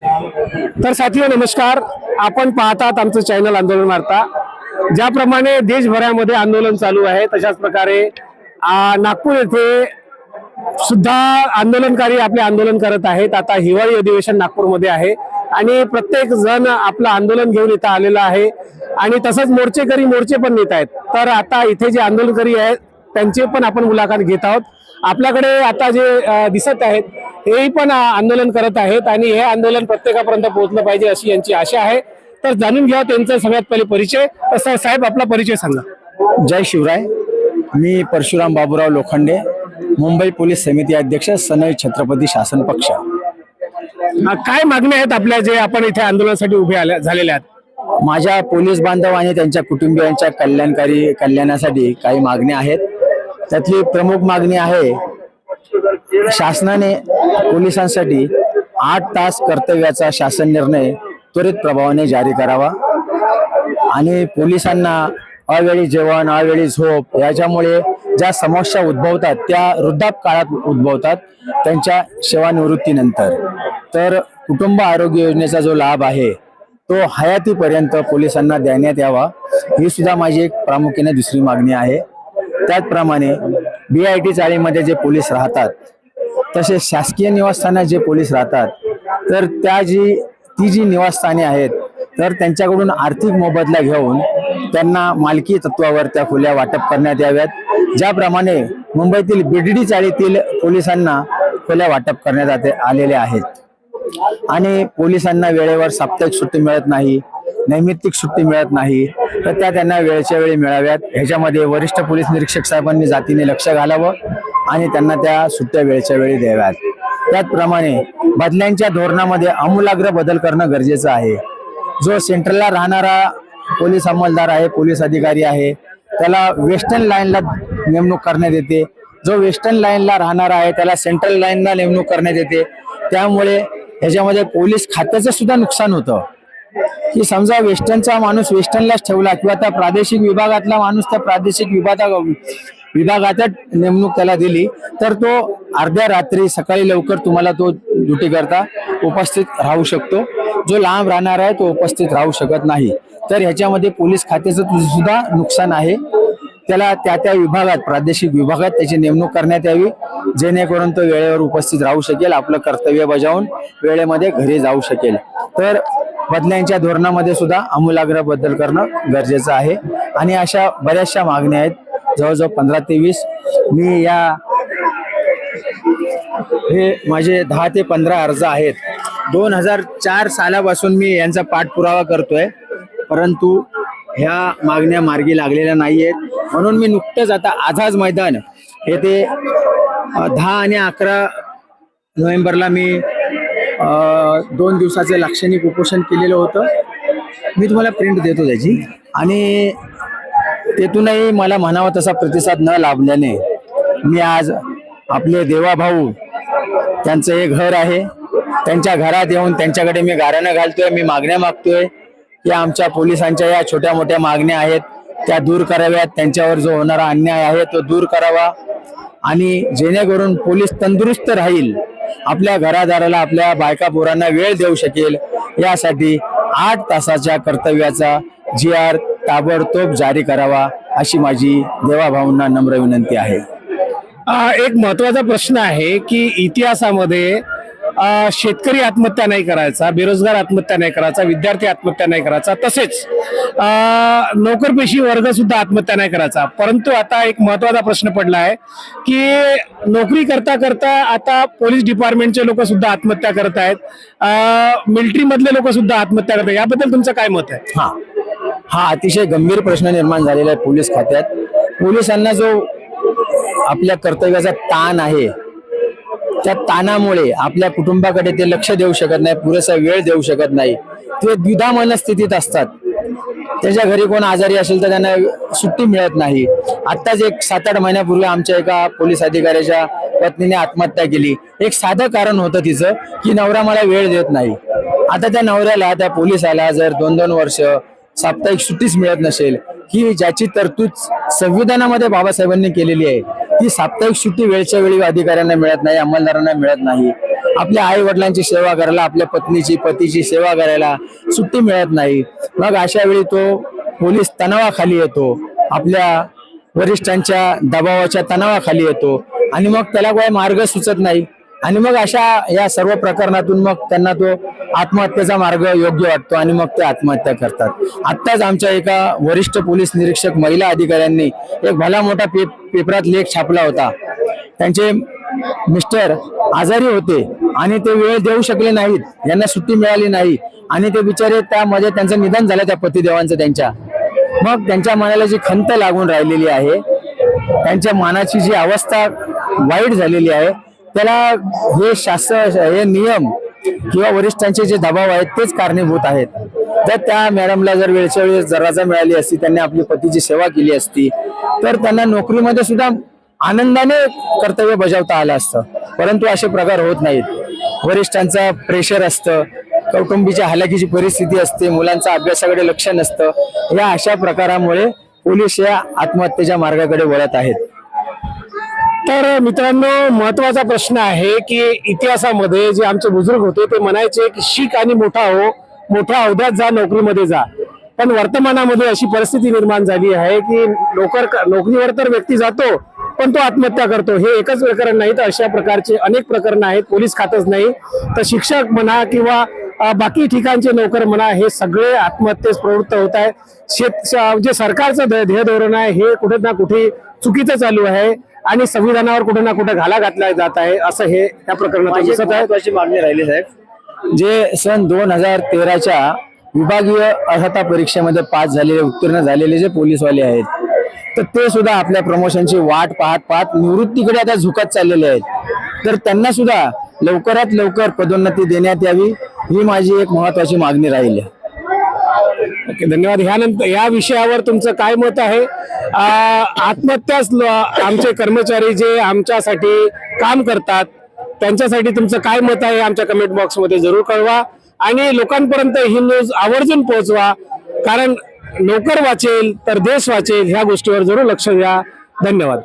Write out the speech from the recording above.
तर साथियो नमस्कार. आपण पाहतात आमचं चॅनल आंदोलन वार्ता. ज्याप्रमाणे देशभरामध्ये आंदोलन चालू आहे तशाच प्रकारे नागपूर येथे सुद्धा आंदोलनकारी आपले आंदोलन करत आहेत. आता हिवाळी अधिवेशन नागपूरमध्ये आहे आणि प्रत्येक जण आपलं आंदोलन घेऊन इथं आलेला आहे आणि तसंच मोर्चे पण नेत आहेत. तर आता इथे जे आंदोलनकारी आहेत त्यांचे पण आपण मुलाखत घेत आहोत. आपल्याकडे आता जे दिसत आहेत हेही पण आंदोलन करत आहेत आणि हे आंदोलन प्रत्येकापर्यंत पोहोचलं पाहिजे अशी यांची आशा आहे. तर जाणून घ्या त्यांचा सगळ्यात पहिले परिचय. तसं साहेब आपला परिचय सांगा. जय शिवराय. मी परशुराम बाबूराव लोखंडे, मुंबई पोलीस समिती अध्यक्ष, सनई छत्रपती शासन पक्ष. काय मागण्या आहेत आपल्या जे आपण इथे आंदोलनासाठी उभे झालेले आहेत? माझ्या पोलीस बांधव आणि त्यांच्या कुटुंबियांच्या कल्याणासाठी काही मागण्या आहेत. त्यातली प्रमुख मागणी आहे, शासनाने पोलिसांसाठी 8 तास कर्तव्याचा शासन निर्णय त्वरित प्रभावाने जारी करावा आणि पोलिसांना अवेळी जेवण, अवेळी झोप याच्यामुळे ज्या समस्या उद्भवतात त्या वृद्धापकाळात उद्भवतात त्यांच्या सेवानिवृत्तीनंतर. तर कुटुंब आरोग्य योजनेचा जो लाभ आहे तो हयातीपर्यंत पोलिसांना देण्यात यावा, ही सुद्धा माझी एक प्रामुख्याने दुसरी मागणी आहे. त्याचप्रमाणे BIT चाळीमध्ये जे पोलीस राहतात तसे शासकीय निवासस्थानात जे पोलीस राहतात तर ती जी निवासस्थाने आहेत तर त्यांच्याकडून आर्थिक मोबदला घेऊन त्यांना मालकी तत्वावर त्या खोल्या वाटप करण्यात याव्यात. ज्याप्रमाणे मुंबईतील BDD चाळीतील पोलिसांना खोल्या वाटप करण्यात आलेल्या आहेत. आणि पोलिसांना वेळेवर साप्ताहिक सुट्टी मिळत नाही, नैमित्तिक सुट्टी मिळत नाही, तर त्या त्यांना वेळच्या वेळी मिळाव्यात. ह्याच्यामध्ये वरिष्ठ पोलीस निरीक्षक साहेबांनी जातीने लक्ष घालावं आणि त्यांना त्या सुट्ट्या वेळच्या वेळी द्याव्यात. त्याचप्रमाणे बदल्यांच्या धोरणामध्ये आमूलाग्र बदल करणं गरजेचं आहे. जो सेंट्रलला राहणारा पोलीस अंमलदार आहे, पोलीस अधिकारी आहे, त्याला वेस्टर्न लाईनला नेमणूक करण्यात येते. जो वेस्टर्न लाईनला राहणारा आहे त्याला सेंट्रल लाईनला नेमणूक करण्यात येते. त्यामुळे ह्याच्यामध्ये पोलीस खात्याचं सुद्धा नुकसान होतं. की समजा वेस्टर्नचा माणूस वेस्टर्नलाच ठेवला किंवा त्या प्रादेशिक विभागातला माणूस त्या प्रादेशिक विभागात नेमणूक त्याला दिली तर तो अर्ध्या रात्री सकाळी लवकर तुम्हाला तो ड्युटी करता उपस्थित राहू शकतो. जो लांब राहणार आहे तो उपस्थित राहू शकत नाही. तर ह्याच्यामध्ये पोलीस खात्याचं सुद्धा नुकसान आहे. त्याला त्या विभागात, प्रादेशिक विभागात त्याची नेमणूक करण्यात यावी, जेणेकरून तो वेळेवर उपस्थित राहू शकेल, आपलं कर्तव्य बजावून वेळेमध्ये घरी जाऊ शकेल. तर बदल्यांच्या धोरणामध्ये सुद्धा आमूलाग्र बदल करणं गरजेचं आहे. आणि अशा बऱ्याचशा मागण्या आहेत, जवळजवळ 15 ते 20. मी हे माझे 10 ते 15 अर्ज आहेत. 2004 सालापासून मी यांचा पाठपुरावा करतोय, परंतु ह्या मागण्या मार्गी लागलेल्या नाहीयेत. म्हणून मी नुकतंच आता आझाद मैदान येथे 10 आणि 11 नोव्हेंबरला मी 2 दिवसाचे लाक्षणिक उपोषण केलेलं होतं. मी तुम्हाला प्रिंट देतो त्याची. आणि तेथूनही मला म्हणावा तसा प्रतिसाद न लाभल्याने मी आज आपले देवाभाऊ, त्यांचं हे घर आहे, त्यांच्या घरात येऊन त्यांच्याकडे मी गाऱ्हाणं घालतोय. मी मागण्या मागतोय की आमच्या पोलिसांच्या या छोट्या मोठ्या मागण्या आहेत त्या दूर कराव्यात. त्यांच्यावर जो होणारा अन्याय आहे तो दूर करावा आणि जेणेकरून पोलीस तंदुरुस्त राहील, आपल्या घरादाराला, आपल्या बायका पोरांना वेळ देऊ शकेल, यासाठी 8 तासाच्या कर्तव्याचा GR ताबडतोब जारी करावा अशी माझी देवाभाऊंना नम्र विनंती आहे. एक महत्वाचा प्रश्न आहे की इतिहासामध्ये शेतकरी आत्महत्या नाही करायचा, बेरोजगार आत्महत्या नाही करायचा, विद्यार्थी आत्महत्या नाही करायचा, तसेच नोकरपेशी वर्ग सुद्धा आत्महत्या नाही करायचा. परंतु आता एक महत्वाचा प्रश्न पडला आहे की नोकरी करता करता आता पोलीस डिपार्टमेंटचे लोक सुद्धा आत्महत्या करत आहेत, मिलिटरी मधले लोक सुद्धा आत्महत्या करत आहेत. याबद्दल तुमचं काय मत आहे? हा अतिशय गंभीर प्रश्न निर्माण झालेला आहे पोलीस खात्यात. पोलिसांना जो आपल्या कर्तव्याचा ताण आहे त्या ताणामुळे आपल्या कुटुंबाकडे ते लक्ष देऊ शकत नाही, पुरेसा वेळ देऊ शकत नाही. ते द्विधा मनस्थितीत असतात. त्याच्या घरी कोण आजारी असेल तर त्यांना सुट्टी मिळत नाही. आत्ताच एक 7-8 महिन्यापूर्वी आमच्या एका पोलीस अधिकाऱ्याच्या पत्नीने आत्महत्या केली. एक साधं कारण होतं तिचं की नवरा मला वेळ देत नाही. आता त्या नवऱ्याला, त्या पोलिसाला जर 2-2 वर्ष साप्ताहिक सुट्टीच मिळत नसेल, ही ज्याची तरतूद संविधानामध्ये बाबासाहेबांनी केलेली आहे, ती साप्ताहिक सुट्टी वेळच्या वेळी अधिकाऱ्यांना मिळत नाही, अंमलदारांना मिळत नाही. आपल्या आई वडिलांची सेवा करायला, आपल्या पतीची सेवा करायला सुट्टी मिळत नाही. मग अशा वेळी तो पोलीस तणावाखाली येतो, आपल्या वरिष्ठांच्या दबावाच्या तणावाखाली येतो आणि मग त्याला काही मार्ग सुचत नाही आणि मग अशा या सर्व प्रकरणातून मग त्यांना तो आत्महत्येचा मार्ग योग्य वाटतो आणि मग ते आत्महत्या करतात. आत्ताच आमच्या एका वरिष्ठ पोलीस निरीक्षक महिला अधिकाऱ्यांनी एक भला मोठा पेपरात लेख छापला होता. त्यांचे मिस्टर आजारी होते आणि ते वेळ देऊ शकले नाहीत, यांना सुट्टी मिळाली नाही आणि ते बिचारे त्यामध्ये त्यांचं निधन झालं त्या पतिदेवांचं त्यांच्या. मग त्यांच्या मनाला जी खंत लागून राहिलेली आहे, त्यांच्या मनाची जी अवस्था वाईट झालेली आहे, त्याला हे नियम किंवा वरिष्ठांचे जे दबाव आहेत तेच कारणीभूत आहेत. तर त्या मॅडमला जर वेळच्या वेळेस रजा मिळाली असती, त्यांनी आपली पतीची सेवा केली असती, तर त्यांना नोकरीमध्ये सुद्धा आनंदाने कर्तव्य बजावता आलं असतं. परंतु असे प्रकार होत नाहीत. वरिष्ठांचा प्रेशर असतं, कौटुंबीच्या हालाकीची परिस्थिती असते, मुलांचा अभ्यासाकडे लक्ष नसतं. या अशा प्रकारामुळे पोलीस या आत्महत्येच्या मार्गाकडे वळत आहेत. तर मित्रांनो, महत्वाचा प्रश्न आहे की इतिहासामध्ये जे आमचे बुजुर्ग होते ते म्हणायचे की शिक आणि मोठा हो, मोठ्या अवध्यात जा, नोकरीमध्ये जा. पण वर्तमानामध्ये अशी परिस्थिती निर्माण झाली आहे की नोकरीवर तर व्यक्ती जातो पण तो आत्महत्या करतो. हे एकच प्रकरण नाही, तर अशा प्रकारचे अनेक प्रकरण आहेत. पोलीस खातच नाही तर शिक्षक म्हणा किंवा बाकी ठिकाणचे नोकर म्हणा, हे सगळे आत्महत्येस प्रवृत्त होत आहे. जे सरकारचं ध्येय धोरण आहे हे कुठे ना कुठे चुकीचं चालू आहे आणि संविधानावर कुठे ना कुठे घाला घातला जात आहे, असं हे त्या प्रकरणात दिसत आहे. महत्वाची मागणी राहिली साहेब, जे सन 2013च्या विभागीय अर्हता परीक्षेमध्ये पास झालेले, उत्तीर्ण झालेले जे पोलीसवाले आहेत, तर ते सुद्धा आपल्या प्रमोशनची वाट पाहत निवृत्तीकडे आता झुकत चाललेले आहेत. तर त्यांना सुद्धा लवकरात लवकर पदोन्नती देण्यात यावी, ही माझी एक महत्वाची मागणी राहील. ओके, धन्यवाद. ह्यानंतर या विषयावर तुमचं काय मत आहे? आत्महत्याच आमचे कर्मचारी जे आमच्यासाठी काम करतात त्यांच्यासाठी तुमचं काय मत आहे? आमच्या कमेंट बॉक्समध्ये जरूर कळवा आणि लोकांपर्यंत ही न्यूज आवर्जून पोहोचवा, कारण नोकर वाचेल तर देश वाचेल, ह्या गोष्टीवर जरूर लक्ष द्या. धन्यवाद.